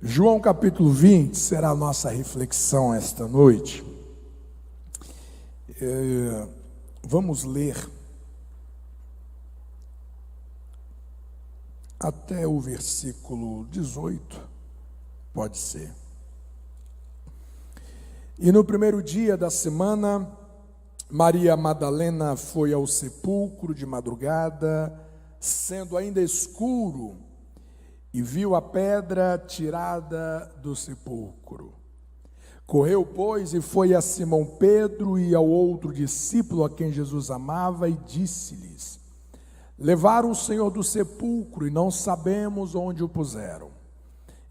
João capítulo 20 será a nossa reflexão esta noite. Vamos ler até o versículo 18, pode ser. E no primeiro dia da semana, Maria Madalena foi ao sepulcro de madrugada, sendo ainda escuro, e viu a pedra tirada do sepulcro. Correu, pois, e foi a Simão Pedro e ao outro discípulo a quem Jesus amava, e disse-lhes: levaram o Senhor do sepulcro e não sabemos onde o puseram.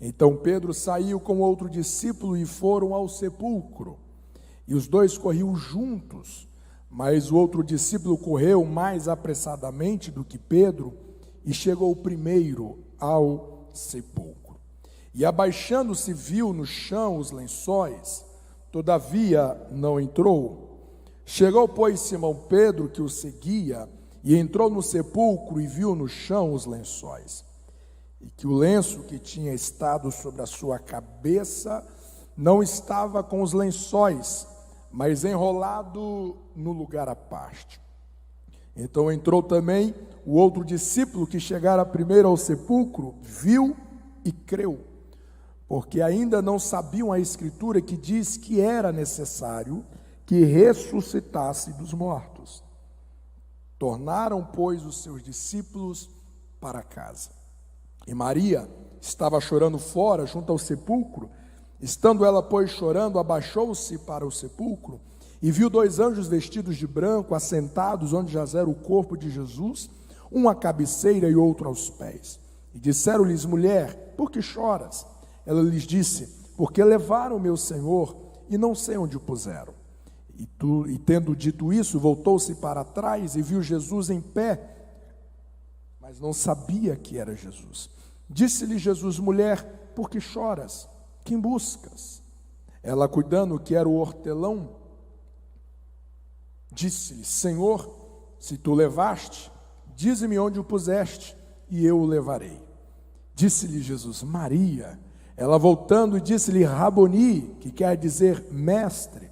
Então Pedro saiu com outro discípulo e foram ao sepulcro. E os dois corriam juntos, mas o outro discípulo correu mais apressadamente do que Pedro e chegou primeiro ao sepulcro. E abaixando-se viu no chão os lençóis, todavia não entrou. Chegou, pois, Simão Pedro, que o seguia, e entrou no sepulcro e viu no chão os lençóis, e que o lenço que tinha estado sobre a sua cabeça não estava com os lençóis, mas enrolado no lugar à parte. Então entrou também o outro discípulo que chegara primeiro ao sepulcro, viu e creu, porque ainda não sabiam a Escritura que diz que era necessário que ressuscitasse dos mortos. Tornaram, pois, os seus discípulos para casa. E Maria estava chorando fora, junto ao sepulcro. Estando ela, pois, chorando, abaixou-se para o sepulcro e viu dois anjos vestidos de branco, assentados onde jazera o corpo de Jesus, um à cabeceira e outro aos pés. E disseram-lhes: mulher, por que choras? Ela lhes disse: porque levaram o meu Senhor e não sei onde o puseram. E tendo dito isso, voltou-se para trás e viu Jesus em pé, mas não sabia que era Jesus. Disse-lhe Jesus: mulher, por que choras? Quem buscas? Ela, cuidando que era o hortelão, disse-lhe: Senhor, se tu levaste, dize-me onde o puseste, e eu o levarei. Disse-lhe Jesus: Maria. Ela, voltando, disse-lhe: Raboni, que quer dizer mestre.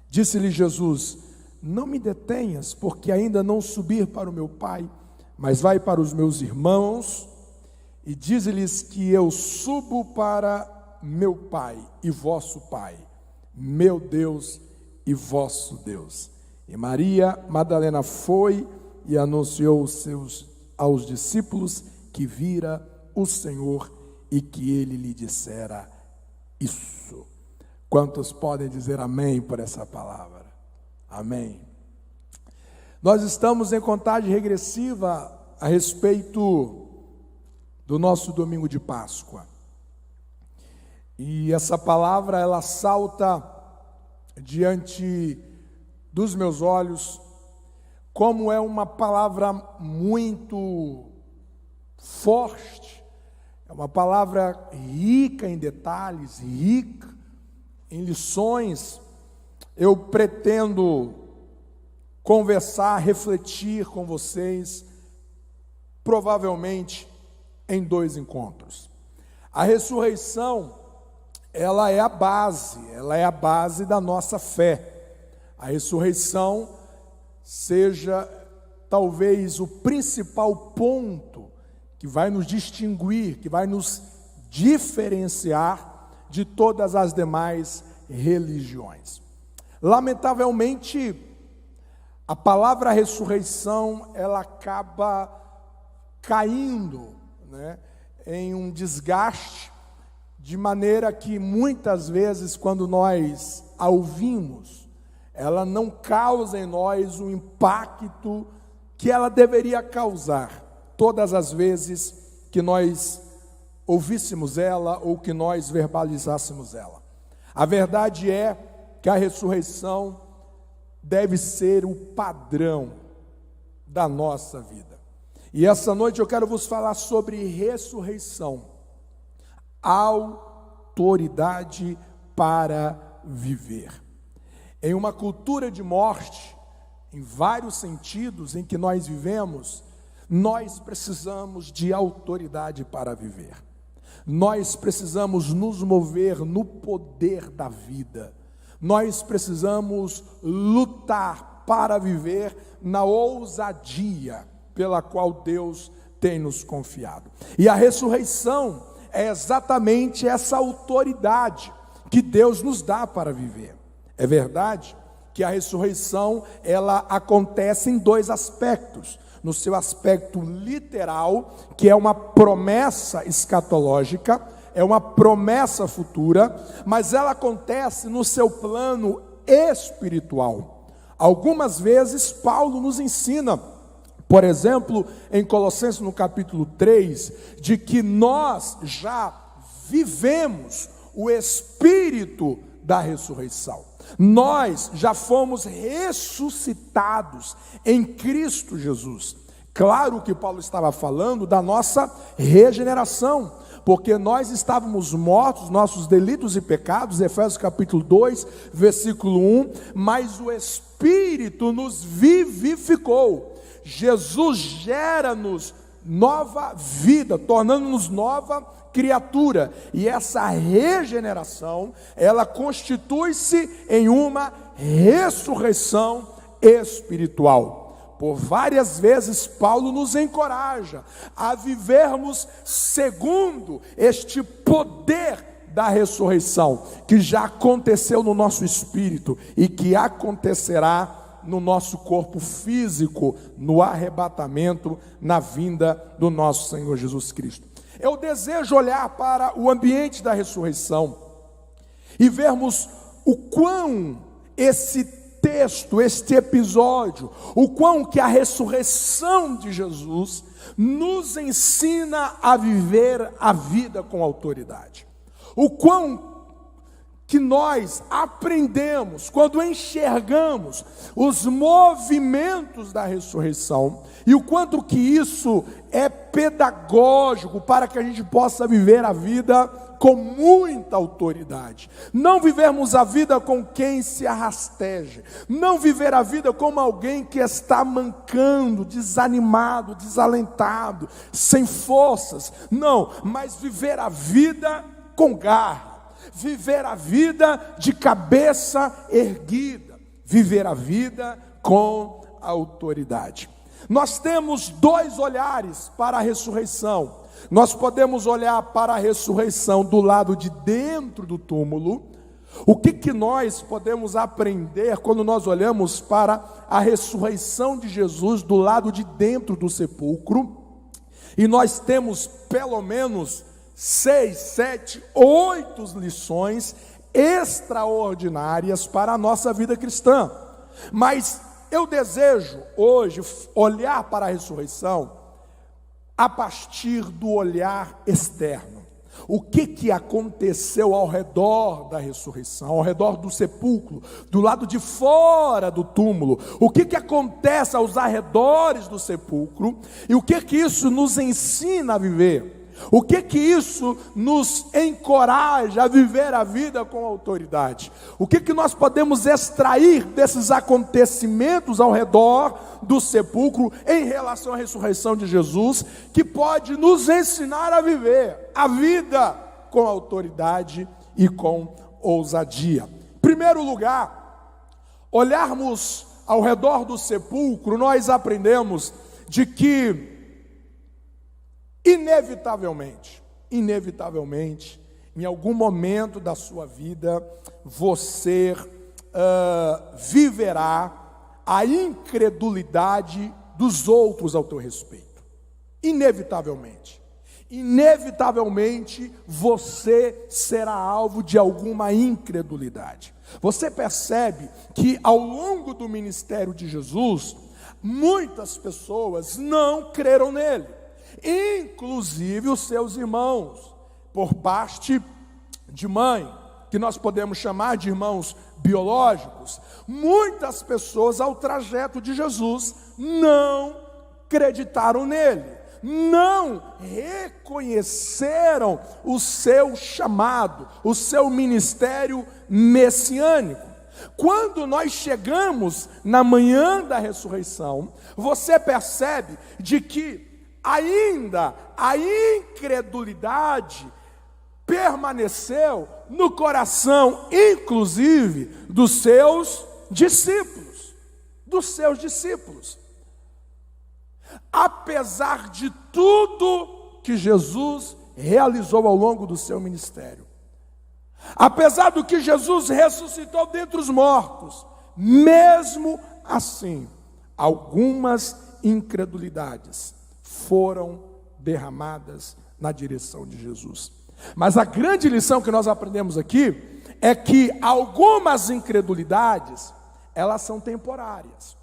Disse-lhe Jesus: não me detenhas, porque ainda não subi para o meu Pai, mas vai para os meus irmãos, e dize-lhes que eu subo para meu Pai e vosso Pai, meu Deus e vosso Deus. E Maria Madalena foi e anunciou aos discípulos que vira o Senhor e que ele lhe dissera isso. Quantos podem dizer amém por essa palavra? Amém. Nós estamos em contagem regressiva a respeito do nosso domingo de Páscoa. E essa palavra, ela salta diante dos meus olhos, como é uma palavra muito forte, é uma palavra rica em detalhes, rica em lições. Eu pretendo conversar, refletir com vocês, provavelmente em 2 encontros. A ressurreição, ela é a base da nossa fé. A ressurreição seja talvez o principal ponto que vai nos distinguir, que vai nos diferenciar de todas as demais religiões. Lamentavelmente, a palavra ressurreição, ela acaba caindo, em um desgaste, de maneira que muitas vezes, quando nós a ouvimos, ela não causa em nós o impacto que ela deveria causar todas as vezes que nós ouvíssemos ela ou que nós verbalizássemos ela. A verdade é que a ressurreição deve ser o padrão da nossa vida. E essa noite eu quero vos falar sobre ressurreição, autoridade para viver. Em uma cultura de morte, em vários sentidos em que nós vivemos, nós precisamos de autoridade para viver. Nós precisamos nos mover no poder da vida. Nós precisamos lutar para viver na ousadia pela qual Deus tem nos confiado. E a ressurreição é exatamente essa autoridade que Deus nos dá para viver. É verdade que a ressurreição, ela acontece em dois aspectos. No seu aspecto literal, que é uma promessa escatológica, é uma promessa futura, mas ela acontece no seu plano espiritual. Algumas vezes Paulo nos ensina, por exemplo, em Colossenses no capítulo 3, de que nós já vivemos o espírito da ressurreição. Nós já fomos ressuscitados em Cristo Jesus. Claro que Paulo estava falando da nossa regeneração, porque nós estávamos mortos, nossos delitos e pecados, Efésios capítulo 2, versículo 1, mas o Espírito nos vivificou. Jesus gera-nos nova vida, tornando-nos nova criatura, e essa regeneração, ela constitui-se em uma ressurreição espiritual. Por várias vezes Paulo nos encoraja a vivermos segundo este poder da ressurreição, que já aconteceu no nosso espírito e que acontecerá no nosso corpo físico, no arrebatamento, na vinda do nosso Senhor Jesus Cristo. Eu desejo olhar para o ambiente da ressurreição e vermos o quão esse texto, este episódio, o quão que a ressurreição de Jesus nos ensina a viver a vida com autoridade. O quão que nós aprendemos quando enxergamos os movimentos da ressurreição e o quanto que isso é pedagógico para que a gente possa viver a vida com muita autoridade. Não vivermos a vida com quem se arrasteja, não viver a vida como alguém que está mancando, desanimado, desalentado, sem forças, não, mas viver a vida com garra. Viver a vida de cabeça erguida, viver a vida com autoridade. Nós temos dois olhares para a ressurreição. Nós podemos olhar para a ressurreição do lado de dentro do túmulo. O que nós podemos aprender quando nós olhamos para a ressurreição de Jesus do lado de dentro do sepulcro? E nós temos pelo menos 6, 7, 8 lições extraordinárias para a nossa vida cristã. Mas eu desejo hoje olhar para a ressurreição a partir do olhar externo. O que aconteceu ao redor da ressurreição, ao redor do sepulcro, do lado de fora do túmulo? O que acontece aos arredores do sepulcro? E o que isso nos ensina a viver? O que isso nos encoraja a viver a vida com autoridade? O que nós podemos extrair desses acontecimentos ao redor do sepulcro em relação à ressurreição de Jesus, que pode nos ensinar a viver a vida com autoridade e com ousadia? Em primeiro lugar, olharmos ao redor do sepulcro, nós aprendemos de que inevitavelmente, em algum momento da sua vida, você viverá a incredulidade dos outros ao teu respeito. Inevitavelmente você será alvo de alguma incredulidade. Você percebe que ao longo do ministério de Jesus, muitas pessoas não creram nele, inclusive os seus irmãos, por parte de mãe, que nós podemos chamar de irmãos biológicos. Muitas pessoas ao trajeto de Jesus não acreditaram nele, não reconheceram o seu chamado, o seu ministério messiânico. Quando nós chegamos na manhã da ressurreição, você percebe de que ainda a incredulidade permaneceu no coração, inclusive, dos seus discípulos. Apesar de tudo que Jesus realizou ao longo do seu ministério, apesar do que Jesus ressuscitou dentre os mortos, mesmo assim, algumas incredulidades foram derramadas na direção de Jesus. Mas a grande lição que nós aprendemos aqui é que algumas incredulidades, elas são temporárias.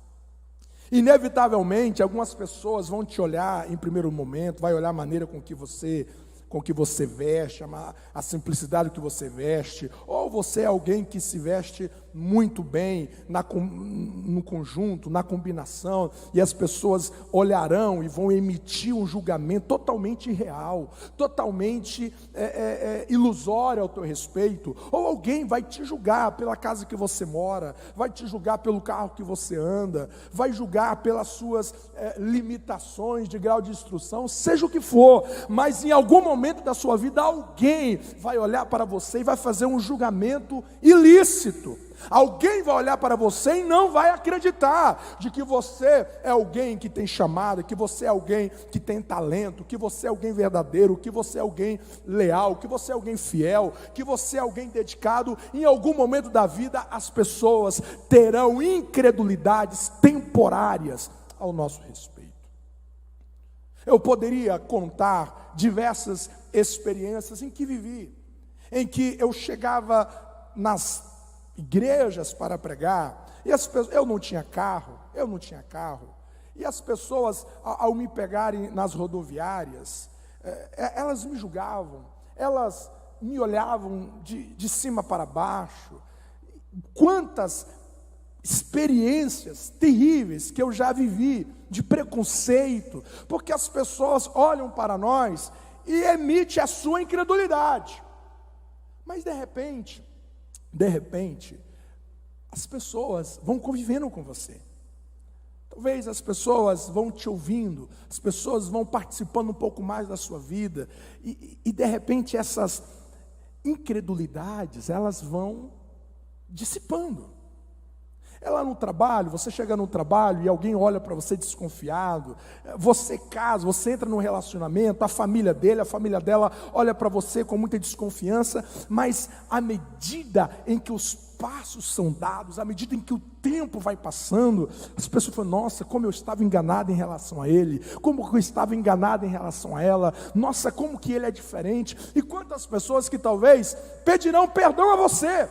Inevitavelmente, algumas pessoas vão te olhar em primeiro momento, vai olhar a maneira com que você veste, a simplicidade que você veste, ou você é alguém que se veste muito bem no conjunto, na combinação, e as pessoas olharão e vão emitir um julgamento totalmente irreal, totalmente ilusório ao teu respeito, ou alguém vai te julgar pela casa que você mora, vai te julgar pelo carro que você anda, vai julgar pelas suas limitações de grau de instrução, seja o que for, mas em algum momento da sua vida alguém vai olhar para você e vai fazer um julgamento ilícito. Alguém vai olhar para você e não vai acreditar de que você é alguém que tem chamada, que você é alguém que tem talento, que você é alguém verdadeiro, que você é alguém leal, que você é alguém fiel, que você é alguém dedicado. Em algum momento da vida as pessoas terão incredulidades temporárias ao nosso respeito. Eu poderia contar diversas experiências em que vivi, em que eu chegava nas igrejas para pregar, e as pessoas, eu não tinha carro, e as pessoas, ao me pegarem nas rodoviárias, elas me julgavam, elas me olhavam de cima para baixo. Quantas experiências terríveis que eu já vivi, de preconceito, porque as pessoas olham para nós e emitem a sua incredulidade, mas de repente, as pessoas vão convivendo com você. Talvez as pessoas vão te ouvindo, as pessoas vão participando um pouco mais da sua vida, e de repente essas incredulidades, elas vão dissipando. É lá no trabalho, você chega no trabalho e alguém olha para você desconfiado, você casa, você entra num relacionamento, a família dele, a família dela olha para você com muita desconfiança, mas à medida em que os passos são dados, à medida em que o tempo vai passando, as pessoas falam: nossa, como eu estava enganado em relação a ele, como eu estava enganado em relação a ela, nossa, como que ele é diferente. E quantas pessoas que talvez pedirão perdão a você: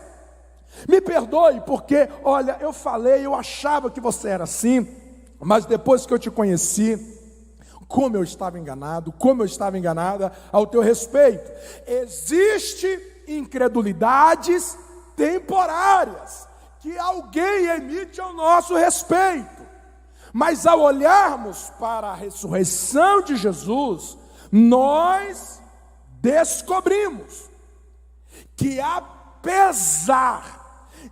me perdoe, porque, olha, eu falei, eu achava que você era assim, mas depois que eu te conheci, como eu estava enganado, como eu estava enganada ao teu respeito. Existem incredulidades temporárias que alguém emite ao nosso respeito, mas ao olharmos para a ressurreição de Jesus, nós descobrimos que apesar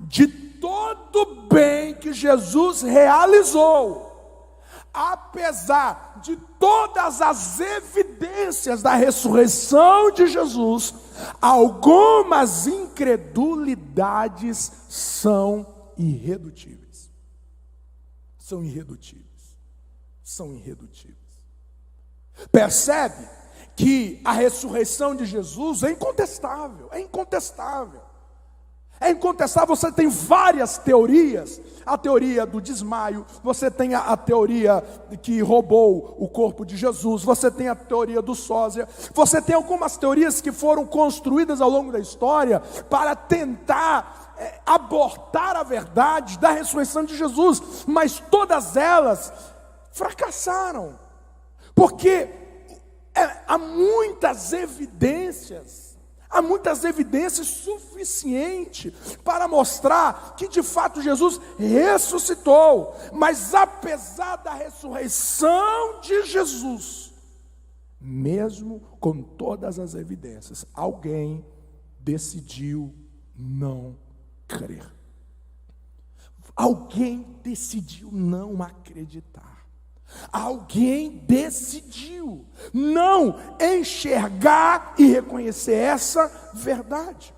de todo o bem que Jesus realizou, apesar de todas as evidências da ressurreição de Jesus, algumas incredulidades são irredutíveis. São irredutíveis. Percebe que a ressurreição de Jesus é incontestável, você tem várias teorias, a teoria do desmaio, você tem a teoria que roubou o corpo de Jesus, você tem a teoria do sósia, você tem algumas teorias que foram construídas ao longo da história para tentar abortar a verdade da ressurreição de Jesus, mas todas elas fracassaram, porque há muitas evidências suficientes para mostrar que de fato Jesus ressuscitou. Mas apesar da ressurreição de Jesus, mesmo com todas as evidências, alguém decidiu não crer. Alguém decidiu não acreditar. Alguém decidiu não enxergar e reconhecer essa verdade.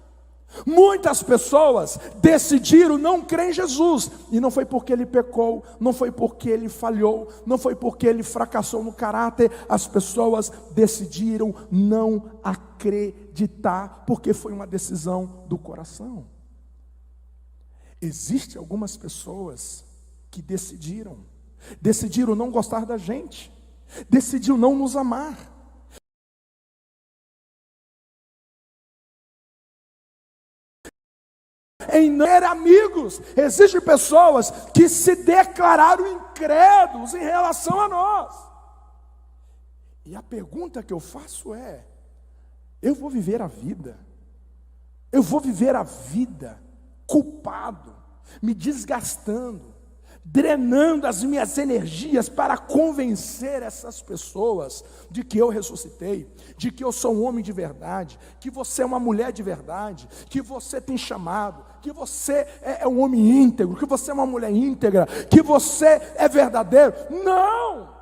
Muitas pessoas decidiram não crer em Jesus, e não foi porque ele pecou, não foi porque ele falhou, não foi porque ele fracassou no caráter. As pessoas decidiram não acreditar, porque foi uma decisão do coração. Existem algumas pessoas que decidiram não gostar da gente, decidiram não nos amar. Em não ter amigos. Existem pessoas que se declararam incrédulos em relação a nós. E a pergunta que eu faço é: eu vou viver a vida culpado, me desgastando, drenando as minhas energias para convencer essas pessoas de que eu ressuscitei, de que eu sou um homem de verdade, que você é uma mulher de verdade, que você tem chamado, que você é um homem íntegro, que você é uma mulher íntegra, que você é verdadeiro. Não!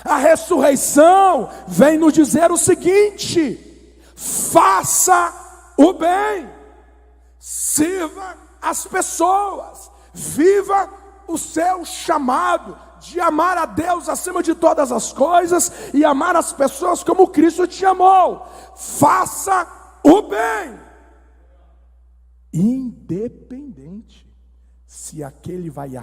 A ressurreição vem nos dizer o seguinte: faça o bem, sirva as pessoas, viva o seu chamado de amar a Deus acima de todas as coisas e amar as pessoas como Cristo te amou. Faça o bem, independente se aquele vai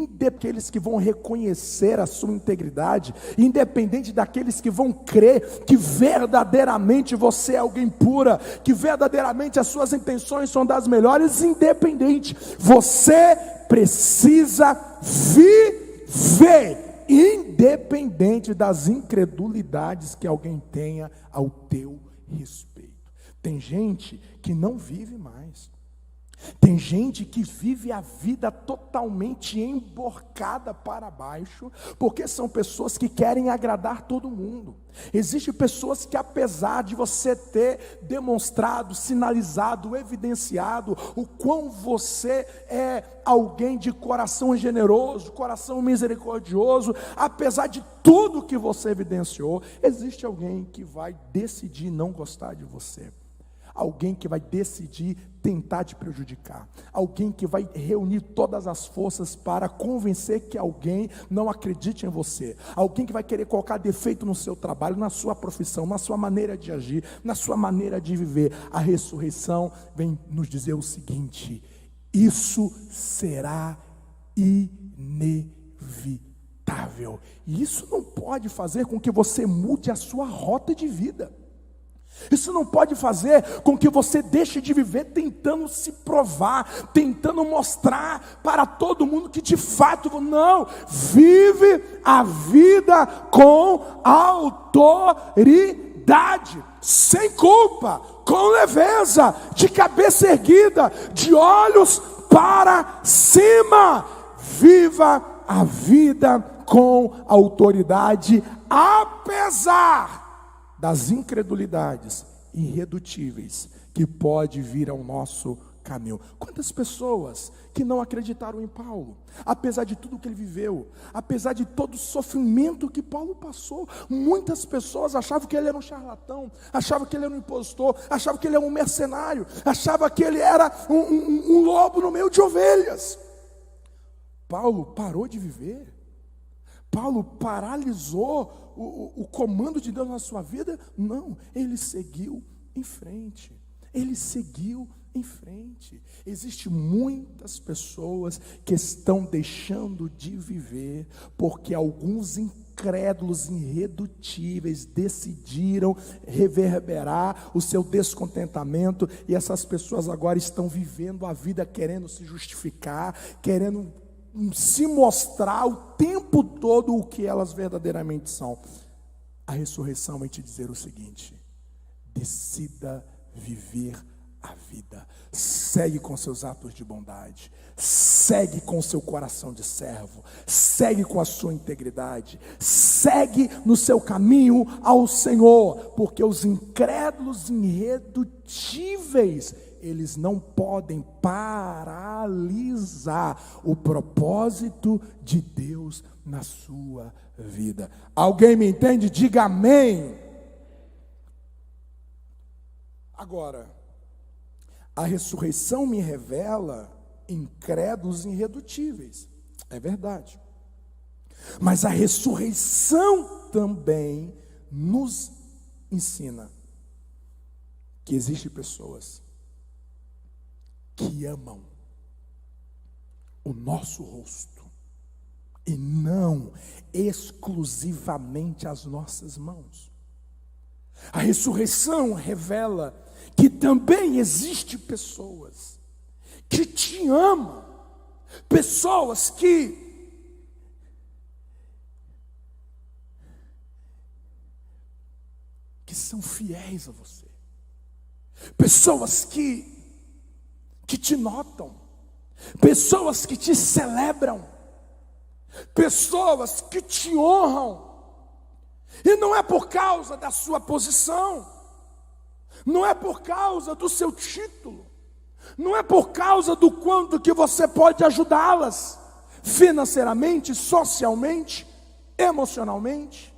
daqueles que vão reconhecer a sua integridade, independente daqueles que vão crer que verdadeiramente você é alguém pura, que verdadeiramente as suas intenções são das melhores. Independente, você precisa viver, independente das incredulidades que alguém tenha ao teu respeito. Tem gente que não vive mais. Tem gente que vive a vida totalmente emborcada para baixo, porque são pessoas que querem agradar todo mundo. Existem pessoas que, apesar de você ter demonstrado, sinalizado, evidenciado o quão você é alguém de coração generoso, coração misericordioso, apesar de tudo que você evidenciou, existe alguém que vai decidir não gostar de você. Alguém que vai decidir tentar te prejudicar. Alguém que vai reunir todas as forças para convencer que alguém não acredite em você. Alguém que vai querer colocar defeito no seu trabalho, na sua profissão, na sua maneira de agir, na sua maneira de viver. A ressurreição vem nos dizer o seguinte: isso será inevitável. E isso não pode fazer com que você mude a sua rota de vida. Isso não pode fazer com que você deixe de viver tentando se provar, tentando mostrar para todo mundo que de fato não. Vive a vida com autoridade, sem culpa, com leveza, de cabeça erguida, de olhos para cima. Viva a vida com autoridade, apesar das incredulidades irredutíveis que pode vir ao nosso caminho. Quantas pessoas que não acreditaram em Paulo, apesar de tudo que ele viveu, apesar de todo o sofrimento que Paulo passou. Muitas pessoas achavam que ele era um charlatão, achavam que ele era um impostor, achavam que ele era um mercenário, achavam que ele era um lobo no meio de ovelhas. Paulo parou de viver. Paulo paralisou o comando de Deus na sua vida? Não, ele seguiu em frente. Ele seguiu em frente. Existem muitas pessoas que estão deixando de viver porque alguns incrédulos irredutíveis decidiram reverberar o seu descontentamento, e essas pessoas agora estão vivendo a vida querendo se justificar, querendo se mostrar o tempo todo o que elas verdadeiramente são. A ressurreição vai te dizer o seguinte: decida viver a vida. Segue com seus atos de bondade, segue com seu coração de servo, segue com a sua integridade, segue no seu caminho ao Senhor, porque os incrédulos irredutíveis, eles não podem paralisar o propósito de Deus na sua vida. Alguém me entende? Diga amém. Agora, a ressurreição me revela incrédulos irredutíveis. É verdade. Mas a ressurreição também nos ensina que existem pessoas que amam o nosso rosto e não exclusivamente as nossas mãos. A ressurreição revela que também existem pessoas que te amam, pessoas que são fiéis a você, pessoas que te notam, pessoas que te celebram, pessoas que te honram, e não é por causa da sua posição, não é por causa do seu título, não é por causa do quanto que você pode ajudá-las, financeiramente, socialmente, emocionalmente.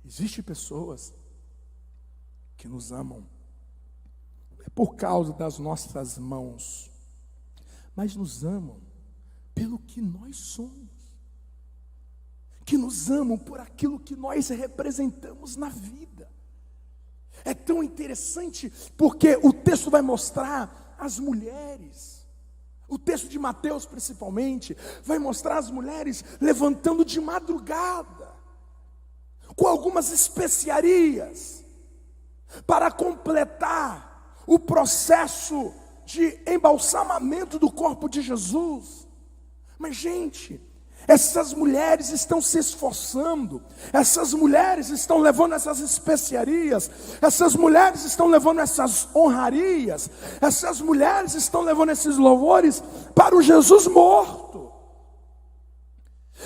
Existem pessoas que nos amam, não é por causa das nossas mãos, mas nos amam pelo que nós somos, que nos amam por aquilo que nós representamos na vida. É tão interessante porque o texto vai mostrar as mulheres, o texto de Mateus principalmente, vai mostrar as mulheres levantando de madrugada, com algumas especiarias, para completar o processo de embalsamamento do corpo de Jesus. Mas, gente, essas mulheres estão se esforçando, essas mulheres estão levando essas especiarias, essas mulheres estão levando essas honrarias, essas mulheres estão levando esses louvores para o Jesus morto.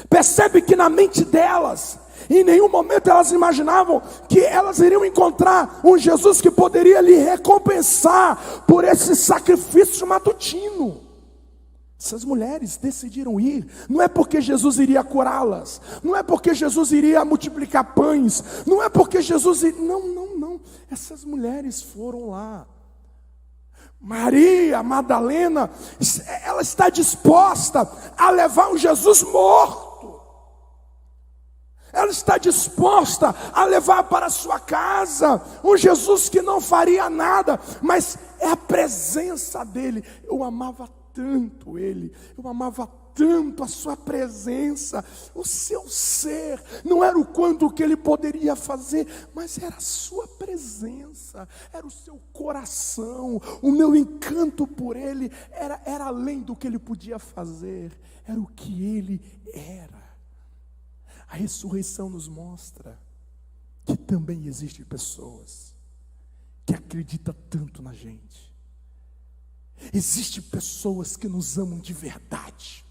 Percebe que na mente delas, em nenhum momento elas imaginavam que elas iriam encontrar um Jesus que poderia lhe recompensar por esse sacrifício matutino. Essas mulheres decidiram ir, não é porque Jesus iria curá-las, não é porque Jesus iria multiplicar pães, não é porque Jesus iria... Não, essas mulheres foram lá. Maria Madalena, ela está disposta a levar um Jesus morto. Ela está disposta a levar para a sua casa um Jesus que não faria nada, mas é a presença dele. Eu amava tanto ele, eu amava tanto a sua presença, o seu ser. Não era o quanto que ele poderia fazer, mas era a sua presença, era o seu coração. O meu encanto por ele era além do que ele podia fazer, era o que ele era. A ressurreição nos mostra que também existem pessoas que acreditam tanto na gente. Existem pessoas que nos amam de verdade.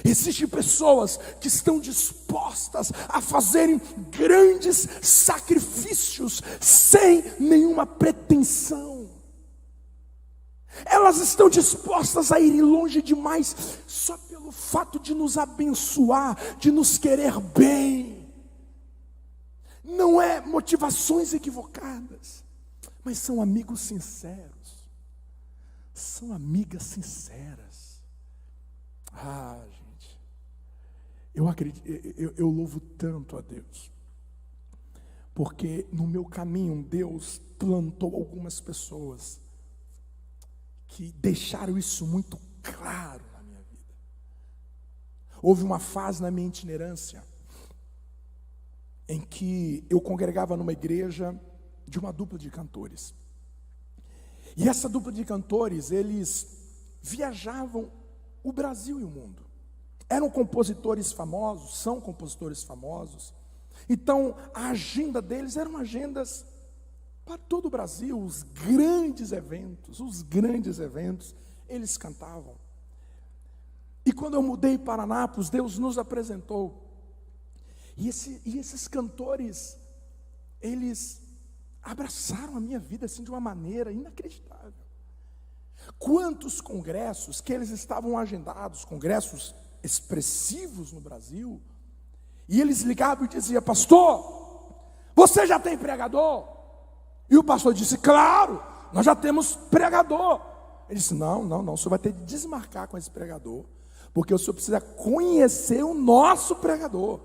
Existem pessoas que estão dispostas a fazerem grandes sacrifícios sem nenhuma pretensão. Elas estão dispostas a irem longe demais só pelo fato de nos abençoar, de nos querer bem. Não é motivações equivocadas, mas são amigos sinceros, são amigas sinceras. Gente, eu acredito, eu louvo tanto a Deus, porque no meu caminho Deus plantou algumas pessoas que deixaram isso muito claro na minha vida. Houve uma fase na minha itinerância em que eu congregava numa igreja de uma dupla de cantores. E essa dupla de cantores, eles viajavam o Brasil e o mundo. Eram compositores famosos, são compositores famosos. Então, a agenda deles eram agendas para todo o Brasil, os grandes eventos, eles cantavam. E quando eu mudei para Anápolis, Deus nos apresentou. E esses cantores, eles abraçaram a minha vida assim de uma maneira inacreditável. Quantos congressos que eles estavam agendados, congressos expressivos no Brasil, e eles ligavam e diziam: pastor, você já tem pregador? E o pastor disse: claro, nós já temos pregador. Ele disse: não, o senhor vai ter de desmarcar com esse pregador, porque o senhor precisa conhecer o nosso pregador.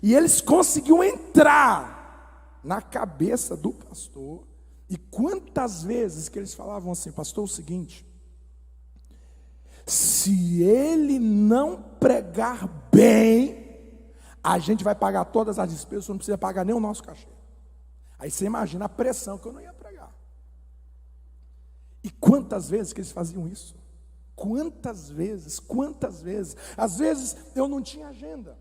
E eles conseguiam entrar na cabeça do pastor. E quantas vezes que eles falavam assim: pastor, é o seguinte, se ele não pregar bem, a gente vai pagar todas as despesas, não precisa pagar nem o nosso cachê. Aí você imagina a pressão que eu não ia pregar. E quantas vezes que eles faziam isso? Quantas vezes? Às vezes eu não tinha agenda,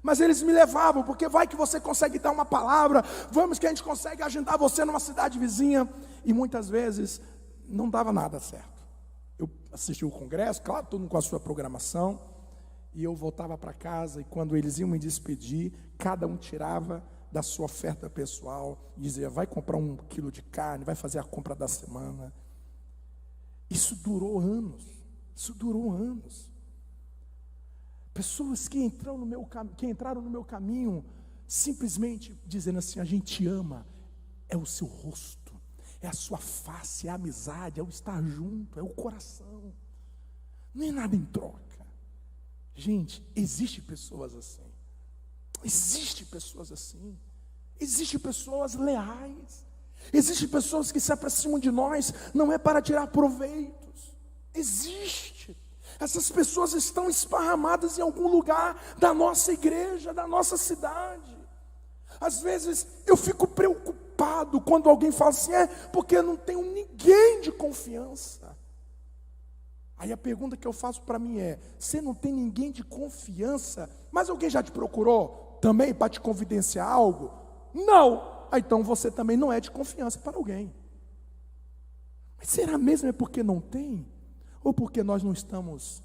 mas eles me levavam, porque vai que você consegue dar uma palavra, vamos que a gente consegue agendar você numa cidade vizinha. E muitas vezes não dava nada certo. Eu assistia o congresso, claro, todo mundo com a sua programação, e eu voltava para casa, e quando eles iam me despedir, cada um tirava da sua oferta pessoal, e dizia: vai comprar 1 quilo de carne, vai fazer a compra da semana. Isso durou anos. Pessoas que entraram no meu caminho, simplesmente dizendo assim: a gente ama, é o seu rosto, é a sua face, é a amizade, é o estar junto, é o coração, não é nada em troca. Gente, existem pessoas assim, existem pessoas leais, existem pessoas que se aproximam de nós, não é para tirar proveitos, essas pessoas estão esparramadas em algum lugar da nossa igreja, da nossa cidade. Às vezes eu fico preocupado quando alguém fala assim: porque eu não tenho ninguém de confiança. Aí a pergunta que eu faço para mim é: você não tem ninguém de confiança, mas alguém já te procurou também para te confidenciar algo? Não. Então você também não é de confiança para alguém. Mas será mesmo porque não tem? Ou porque nós não estamos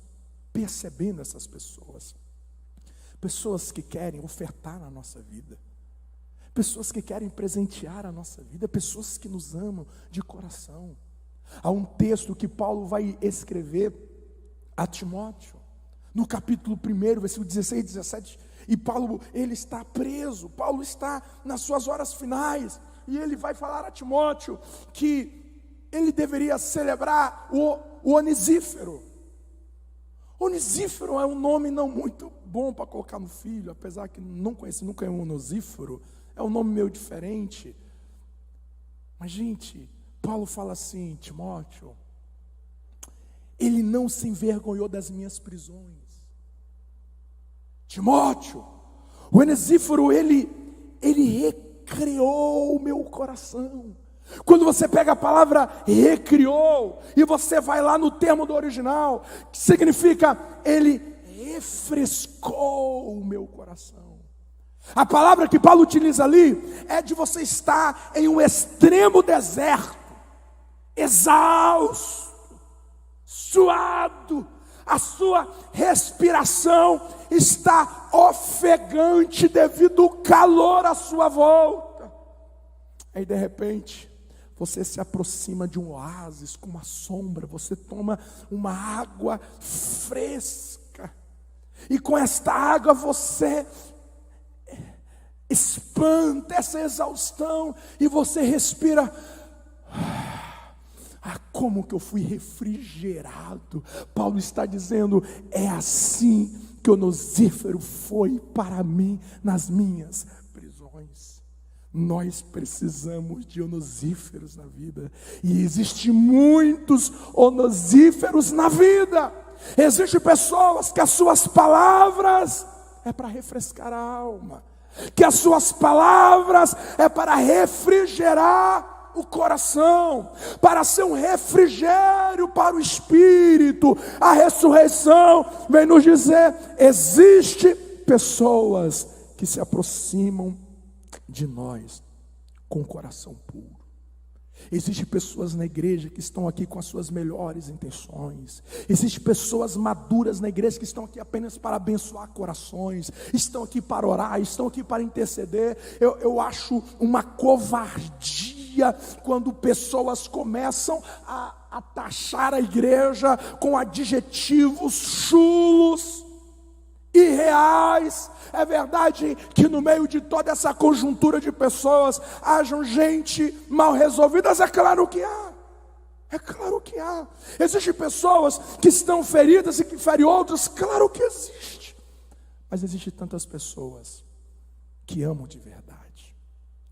percebendo essas pessoas? Pessoas que querem ofertar na nossa vida, pessoas que querem presentear a nossa vida, pessoas que nos amam de coração. Há um texto que Paulo vai escrever a Timóteo, no capítulo 1, versículo 16 e 17, e Paulo, ele está preso, Paulo está nas suas horas finais, e ele vai falar a Timóteo que ele deveria celebrar o Onesíforo. Onesíforo é um nome não muito bom para colocar no filho, apesar que não conheci nunca um Onesíforo, é um nome meio diferente. Mas gente, Paulo fala assim: Timóteo, ele não se envergonhou das minhas prisões. Timóteo, o Onesíforo, ele recriou o meu coração. Quando você pega a palavra recriou, e você vai lá no termo do original, que significa ele refrescou o meu coração. A palavra que Paulo utiliza ali é de você estar em um extremo deserto, exausto, suado, a sua respiração está ofegante devido ao calor à sua volta. Aí de repente você se aproxima de um oásis com uma sombra, você toma uma água fresca, e com esta água você espanta essa exaustão, e você respira: como que eu fui refrigerado. Paulo está dizendo: é assim que o Onesíforo foi para mim nas minhas prisões. Nós precisamos de onesíferos na vida, e existem muitos onesíferos na vida. Existem pessoas que as suas palavras é para refrescar a alma, que as suas palavras é para refrigerar o coração, para ser um refrigério para o espírito. A ressurreição vem nos dizer: existem pessoas que se aproximam de nós com o coração puro. Existem pessoas na igreja que estão aqui com as suas melhores intenções. Existem pessoas maduras na igreja que estão aqui apenas para abençoar corações, estão aqui para orar, estão aqui para interceder. Eu acho uma covardia quando pessoas começam a taxar a igreja com adjetivos chulos, irreais. É verdade que no meio de toda essa conjuntura de pessoas hajam gente mal resolvidas, é claro que há. É claro que há. Existem pessoas que estão feridas e que ferem outras, claro que existe. Mas existem tantas pessoas que amam de verdade,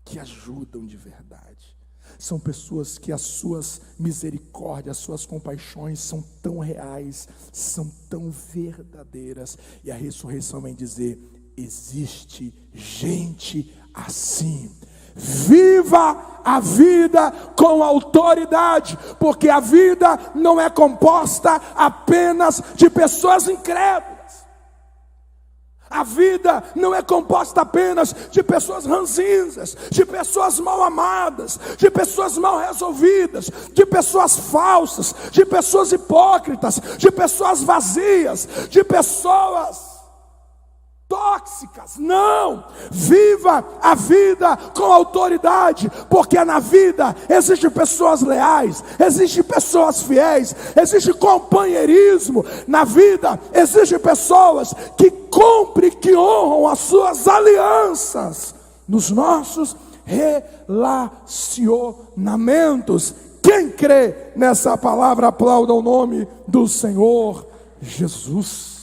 que ajudam de verdade. São pessoas que as suas misericórdias, as suas compaixões são tão reais, são tão verdadeiras. E a ressurreição vem dizer: existe gente assim. Viva a vida com autoridade, porque a vida não é composta apenas de pessoas incrédulas. A vida não é composta apenas de pessoas ranzinzas, de pessoas mal amadas, de pessoas mal resolvidas, de pessoas falsas, de pessoas hipócritas, de pessoas vazias, de pessoas tóxicas. Não, viva a vida com autoridade, porque na vida existem pessoas leais, existem pessoas fiéis, existe companheirismo. Na vida existem pessoas que cumprem, que honram as suas alianças nos nossos relacionamentos. Quem crê nessa palavra, aplauda o nome do Senhor Jesus.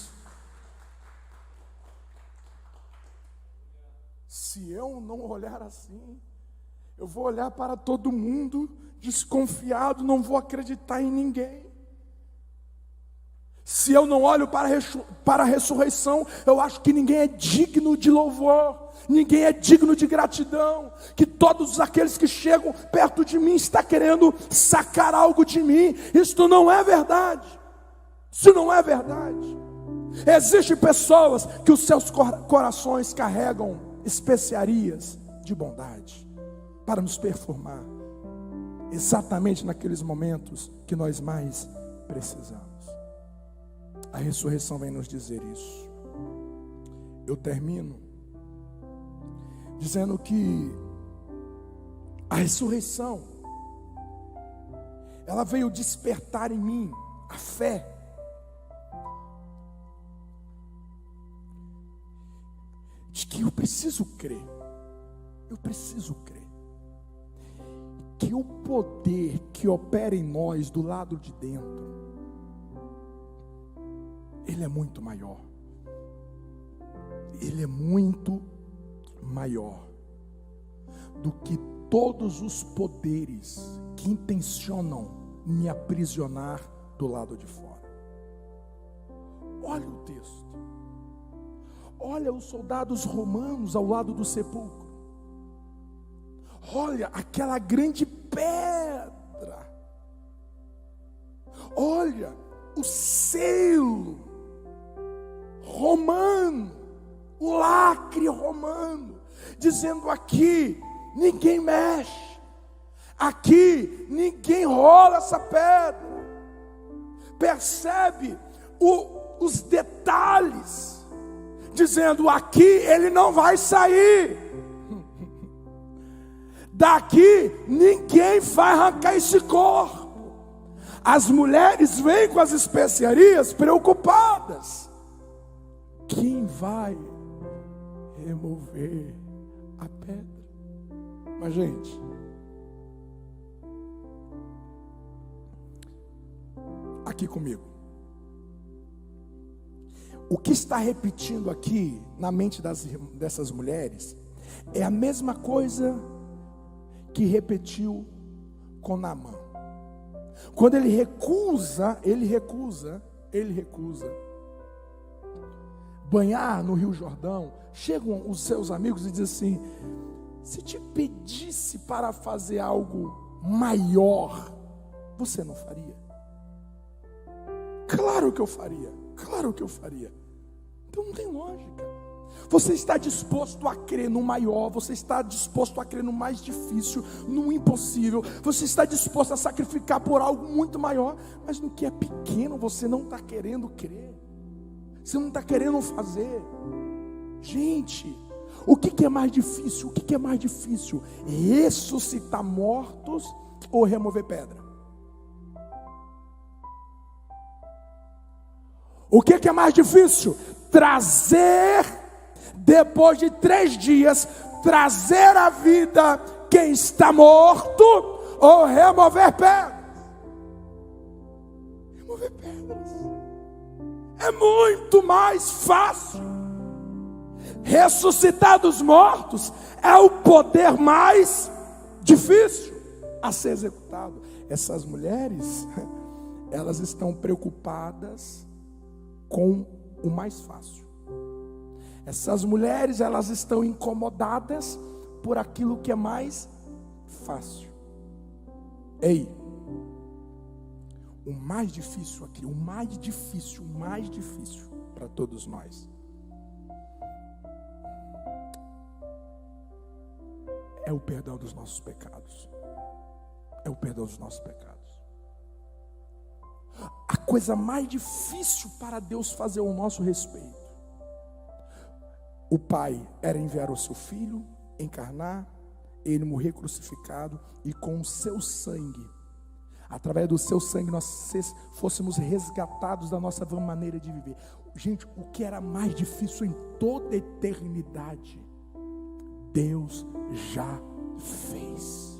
Se eu não olhar assim, eu vou olhar para todo mundo desconfiado, não vou acreditar em ninguém. Se eu não olho para a ressurreição, eu acho que ninguém é digno de louvor, ninguém é digno de gratidão, que todos aqueles que chegam perto de mim estão querendo sacar algo de mim. Isso não é verdade. Isso não é verdade. Existem pessoas que os seus corações carregam especiarias de bondade para nos perfumar exatamente naqueles momentos que nós mais precisamos. A ressurreição vem nos dizer isso. Eu termino dizendo que a ressurreição, ela veio despertar em mim a fé. De que eu preciso crer, que o poder que opera em nós do lado de dentro, ele é muito maior, do que todos os poderes que intencionam me aprisionar do lado de fora. Olha o texto. Olha os soldados romanos ao lado do sepulcro. Olha aquela grande pedra. Olha o selo romano, o lacre romano, dizendo: aqui ninguém mexe, aqui ninguém rola essa pedra. Percebe os detalhes, dizendo: aqui ele não vai sair, daqui ninguém vai arrancar esse corpo. As mulheres vêm com as especiarias preocupadas: quem vai remover a pedra? Mas, gente, aqui comigo, o que está repetindo aqui na mente dessas mulheres é a mesma coisa que repetiu com Naamã. Quando ele recusa banhar no Rio Jordão, chegam os seus amigos e dizem assim: se te pedisse para fazer algo maior, você não faria? Claro que eu faria. Então não tem lógica. Você está disposto a crer no maior, você está disposto a crer no mais difícil, no impossível, você está disposto a sacrificar por algo muito maior, mas no que é pequeno você não está querendo crer, você não está querendo fazer. Gente, o que é mais difícil? O que é mais difícil? Ressuscitar mortos ou remover pedra? O que é mais difícil? Trazer, depois de 3 dias, trazer à vida quem está morto, ou remover pedras? Remover pedras é muito mais fácil. Ressuscitar dos mortos é o poder mais difícil a ser executado. Essas mulheres, elas estão preocupadas com o mais fácil. Essas mulheres, elas estão incomodadas por aquilo que é mais fácil. Ei, o mais difícil aqui, o mais difícil para todos nós é o perdão dos nossos pecados. É o perdão dos nossos pecados. A coisa mais difícil para Deus fazer ao nosso respeito. O Pai era enviar o seu Filho, encarnar, Ele morrer crucificado, e com o seu sangue, através do seu sangue, nós fôssemos resgatados da nossa vã maneira de viver. Gente, o que era mais difícil em toda a eternidade, Deus já fez.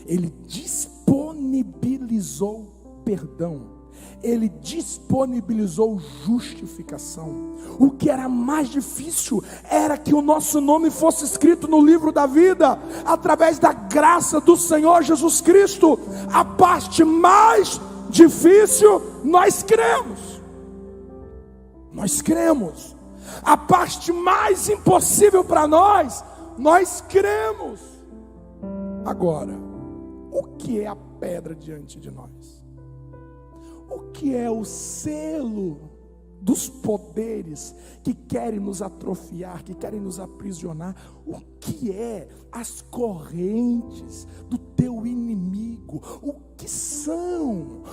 Ele disponibilizou perdão, Ele disponibilizou justificação. O que era mais difícil era que o nosso nome fosse escrito no livro da vida, através da graça do Senhor Jesus Cristo. A parte mais difícil nós cremos. A parte mais impossível para nós cremos. Agora, o que é a pedra diante de nós? O que é o selo dos poderes que querem nos atrofiar, que querem nos aprisionar? O que é as correntes do teu inimigo? O que são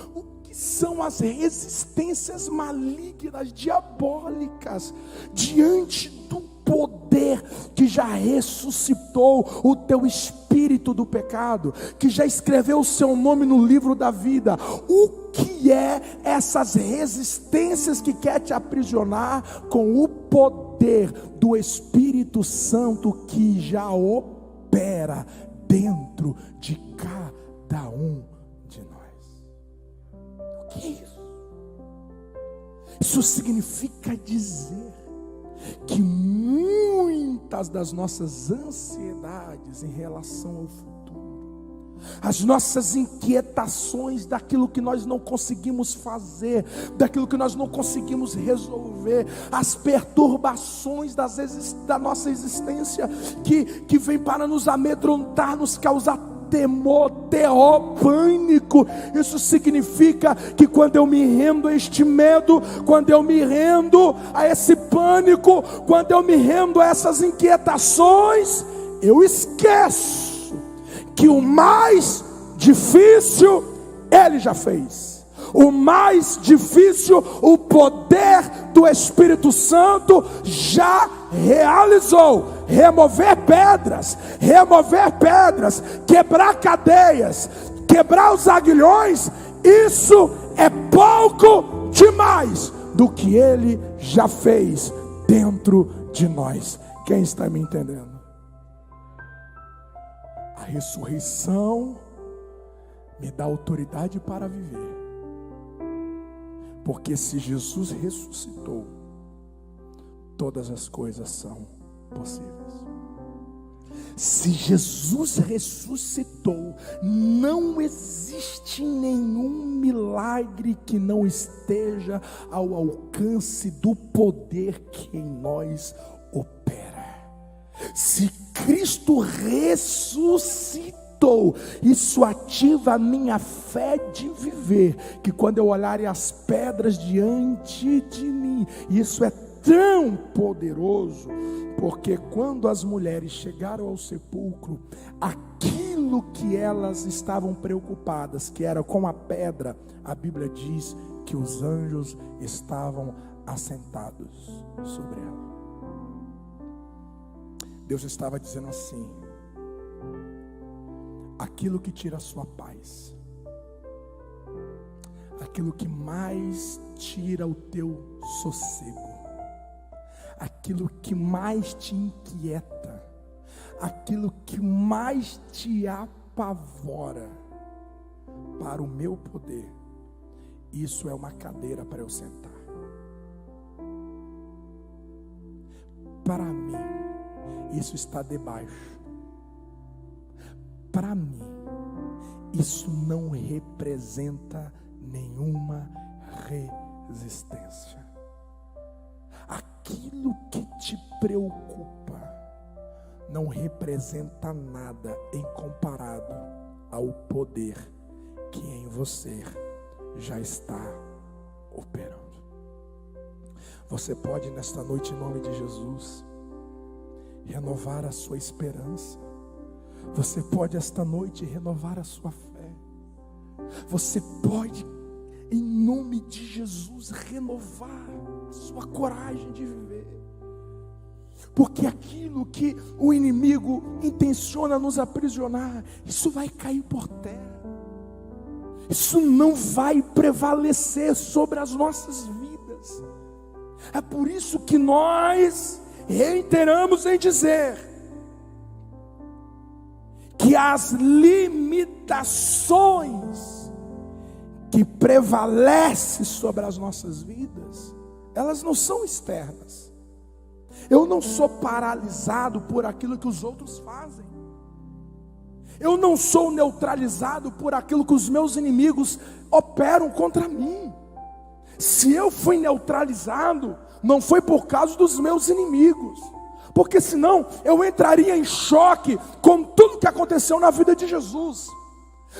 as resistências malignas, diabólicas, diante do poder que já ressuscitou o teu espírito do pecado, que já escreveu o seu nome no livro da vida? O que é essas resistências que quer te aprisionar com o poder do Espírito Santo que já opera dentro de cada um de nós? O que é isso? Isso significa dizer que muitas das nossas ansiedades em relação ao futuro, as nossas inquietações daquilo que nós não conseguimos fazer, daquilo que nós não conseguimos resolver, as perturbações da nossa existência que vem para nos amedrontar, nos causar temor, terror, pânico. Isso significa que quando eu me rendo a este medo, quando eu me rendo a esse pânico, quando eu me rendo a essas inquietações, eu esqueço que o mais difícil Ele já fez. O mais difícil, o poder do Espírito Santo já realizou. Remover pedras, quebrar cadeias, quebrar os aguilhões, isso é pouco demais do que Ele já fez dentro de nós. Quem está me entendendo? A ressurreição me dá autoridade para viver, porque se Jesus ressuscitou, todas as coisas são possíveis. Se Jesus ressuscitou, não existe nenhum milagre que não esteja ao alcance do poder que em nós opera. Se Cristo ressuscitou, isso ativa a minha fé de viver, que quando eu olhar as pedras diante de mim, isso é tão poderoso, porque quando as mulheres chegaram ao sepulcro, aquilo que elas estavam preocupadas, que era com a pedra, a Bíblia diz que os anjos estavam assentados sobre ela. Deus estava dizendo assim: aquilo que tira a sua paz, aquilo que mais tira o teu sossego, aquilo que mais te inquieta, aquilo que mais te apavora, para o meu poder, isso é uma cadeira para eu sentar. Para mim, isso está debaixo. Para mim, isso não representa nenhuma resistência. Aquilo que te preocupa não representa nada em comparado ao poder que em você já está operando. Você pode nesta noite, em nome de Jesus, renovar a sua esperança. Você pode esta noite renovar a sua fé. Você pode, em nome de Jesus, renovar a sua coragem de viver. Porque aquilo que o inimigo intenciona nos aprisionar, isso vai cair por terra. Isso não vai prevalecer sobre as nossas vidas. É por isso que nós reiteramos em dizer que as limitações que prevalecem sobre as nossas vidas, elas não são externas. Eu não sou paralisado por aquilo que os outros fazem. Eu não sou neutralizado por aquilo que os meus inimigos operam contra mim. Se eu fui neutralizado, não foi por causa dos meus inimigos, porque senão eu entraria em choque com tudo que aconteceu na vida de Jesus.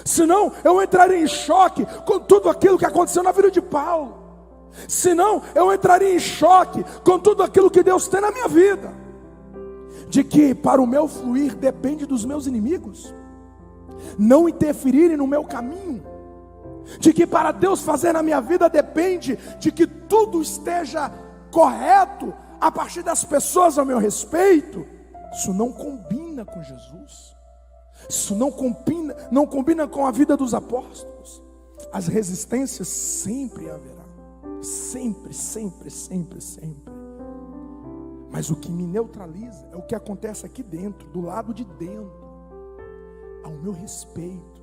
Senão eu entraria em choque com tudo aquilo que aconteceu na vida de Paulo. Senão eu entraria em choque com tudo aquilo que Deus tem na minha vida. De que para o meu fluir depende dos meus inimigos não interferirem no meu caminho. De que para Deus fazer na minha vida depende de que tudo esteja correto a partir das pessoas ao meu respeito. Isso não combina com Jesus. Isso não combina com a vida dos apóstolos. As resistências sempre haverá. Sempre, sempre, sempre, sempre. Mas o que me neutraliza é o que acontece aqui dentro, do lado de dentro, ao meu respeito.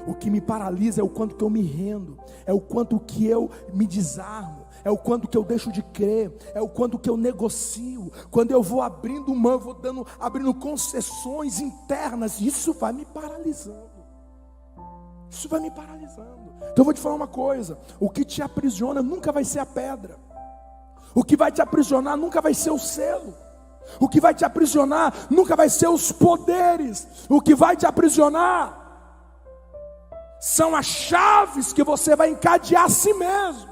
O que me paralisa é o quanto que eu me rendo, é o quanto que eu me desarmo, é o quanto que eu deixo de crer, é o quanto que eu negocio. Quando eu vou abrindo mão, eu vou abrindo concessões internas, isso vai me paralisando. Isso vai me paralisando. Então eu vou te falar uma coisa: o que te aprisiona nunca vai ser a pedra. O que vai te aprisionar nunca vai ser o selo. O que vai te aprisionar nunca vai ser os poderes. O que vai te aprisionar são as chaves que você vai encadear a si mesmo,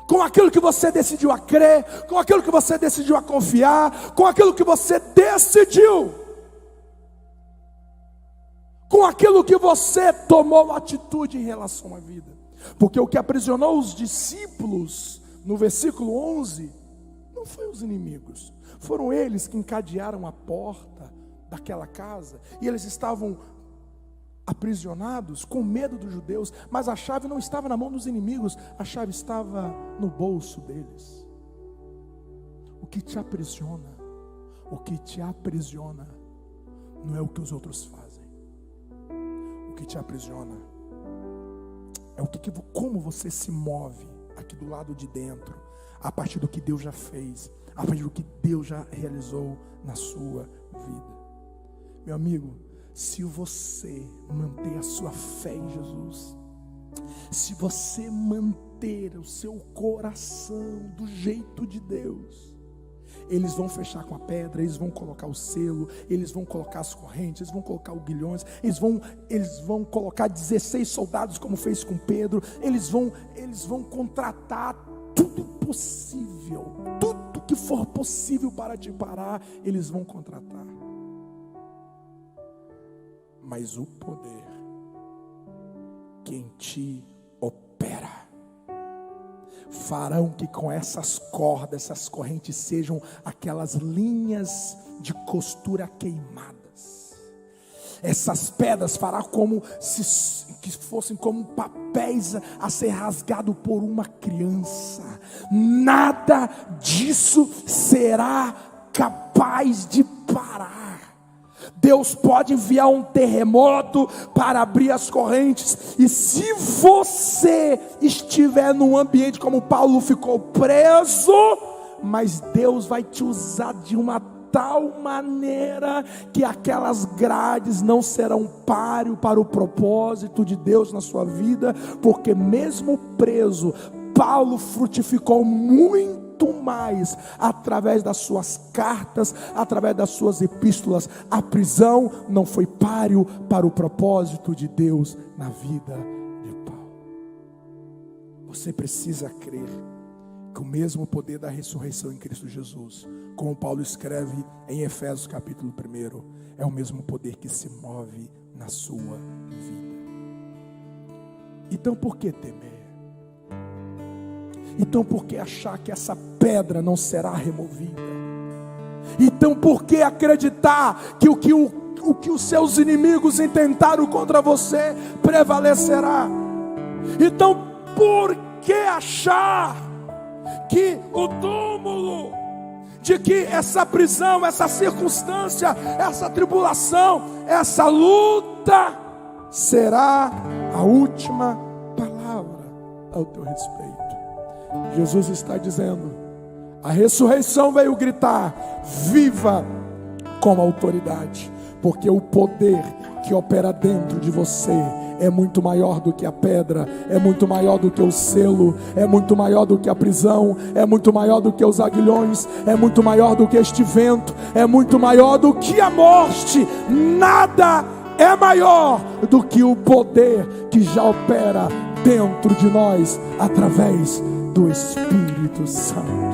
com aquilo que você decidiu a crer, com aquilo que você decidiu a confiar, com aquilo que você decidiu, com aquilo que você tomou atitude em relação à vida. Porque o que aprisionou os discípulos, no versículo 11, não foi os inimigos, foram eles que encadearam a porta daquela casa, e eles estavam aprisionados com medo dos judeus, mas a chave não estava na mão dos inimigos, a chave estava no bolso deles. O que te aprisiona, não é o que os outros fazem. O que te aprisiona é como você se move aqui do lado de dentro, a partir do que Deus já fez, a partir do que Deus já realizou na sua vida. Meu amigo, se você manter a sua fé em Jesus, se você manter o seu coração do jeito de Deus, eles vão fechar com a pedra, eles vão colocar o selo, eles vão colocar as correntes, eles vão colocar os guilhões, eles vão colocar 16 soldados como fez com Pedro, eles vão contratar tudo possível que for possível para te parar, eles vão contratar. Mas o poder que em ti opera farão que com essas cordas, essas correntes sejam aquelas linhas de costura queimadas. Essas pedras fará como que fossem como papéis a ser rasgado por uma criança. Nada disso será capaz de parar. Deus pode enviar um terremoto para abrir as correntes, e se você estiver num ambiente como Paulo ficou preso, mas Deus vai te usar de uma tal maneira que aquelas grades não serão páreo para o propósito de Deus na sua vida, porque mesmo preso, Paulo frutificou muito mais através das suas cartas, através das suas epístolas. A prisão não foi páreo para o propósito de Deus na vida de Paulo. Você precisa crer que o mesmo poder da ressurreição em Cristo Jesus, como Paulo escreve em Efésios capítulo 1, é o mesmo poder que se move na sua vida. Então por que temer? Então por que achar que essa pedra não será removida? Então por que acreditar que o que os seus inimigos intentaram contra você prevalecerá? Então por que achar que o túmulo, de que essa prisão, essa circunstância, essa tribulação, essa luta será a última palavra ao teu respeito? Jesus está dizendo, a ressurreição veio gritar, viva com autoridade, porque o poder que opera dentro de você é muito maior do que a pedra, é muito maior do que o selo, é muito maior do que a prisão, é muito maior do que os aguilhões, é muito maior do que este vento, é muito maior do que a morte. Nada é maior do que o poder que já opera dentro de nós através do Espírito Santo.